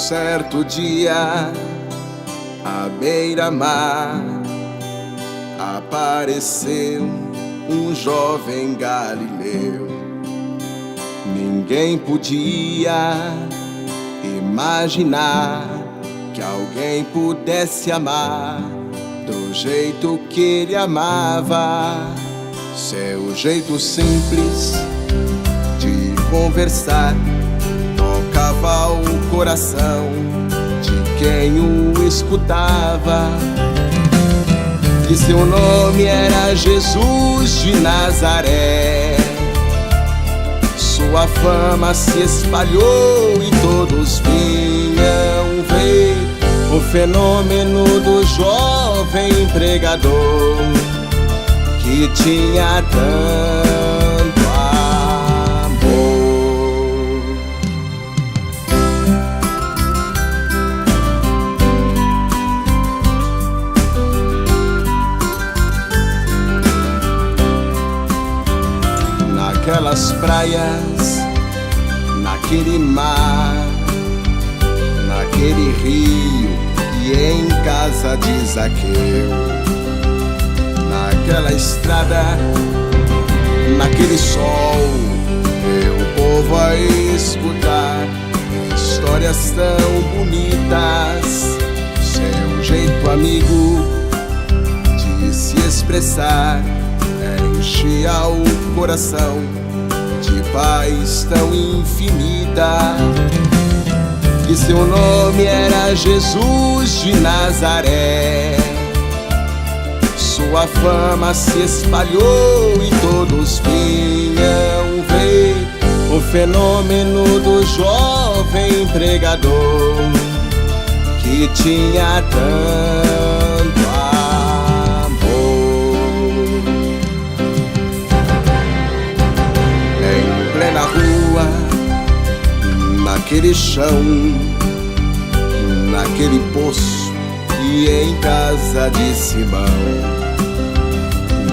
certo dia, à beira-mar, apareceu um jovem galileu. Ninguém podia imaginar que alguém pudesse amar do jeito que ele amava. Seu jeito simples de conversar tocava o coração de quem o escutava. E seu nome era Jesus de Nazaré. Sua fama se espalhou e todos vinham ver o fenômeno do jovem pregador que tinha tanto amor. Naquelas praias, naquele mar, naquele rio e em casa de Zaqueu, naquela estrada, naquele sol, meu povo a escutar histórias tão bonitas. Seu jeito amigo de se expressar enchia o coração de paz tão infinita. E seu nome era Jesus de Nazaré. Sua fama se espalhou e todos vinham ver o fenômeno do jovem pregador que tinha tanto amor. Em plena rua, naquele chão, naquele poço e em casa de Simão,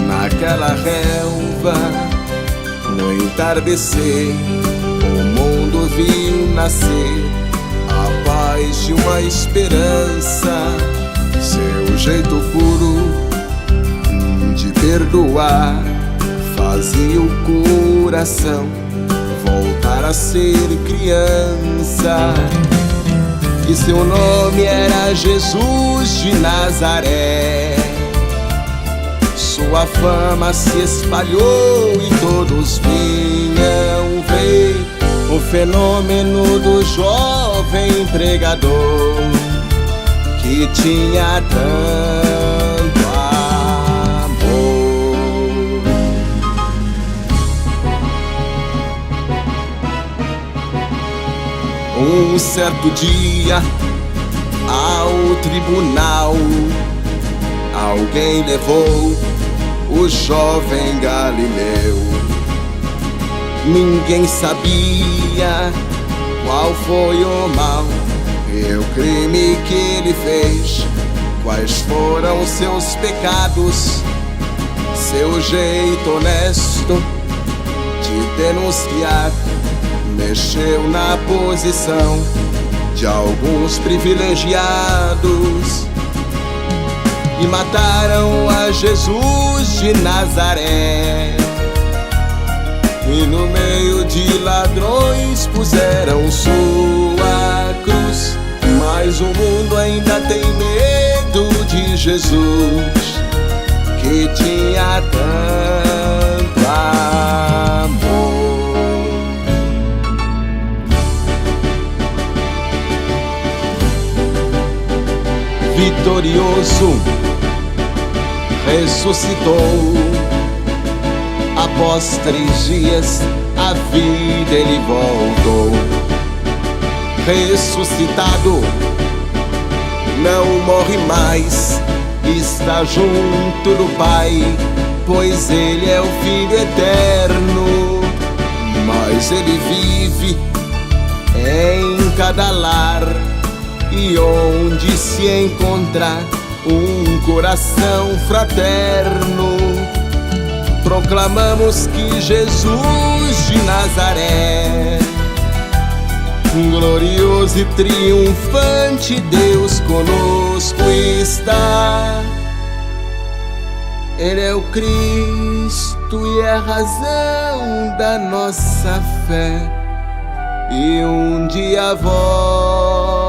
naquela relva, no entardecer, o mundo viu nascer a paz de uma esperança. Seu jeito puro de perdoar fazia o coração voltar a ser criança. E seu nome era Jesus de Nazaré. Sua fama se espalhou e todos vinham ver o fenômeno do jovem pregador que tinha tanto amor. Um certo dia, ao tribunal, alguém levou o jovem galileu. Ninguém sabia qual foi o mal e o crime que ele fez, quais foram seus pecados. Seu jeito honesto de denunciar mexeu na posição de alguns privilegiados e mataram a Jesus de Nazaré. E no meio de ladrões puseram sua cruz. Mas o mundo ainda tem medo de Jesus, que tinha tanto amor. Vitorioso, ressuscitou. Após 3 dias, a vida ele voltou. Ressuscitado, não morre mais, está junto do Pai, pois ele é o Filho eterno. Mas ele vive em cada lar, e onde se encontrar um coração fraterno, proclamamos que Jesus de Nazaré glorioso e triunfante, Deus conosco está. Ele é o Cristo e é a razão da nossa fé, e um dia volta.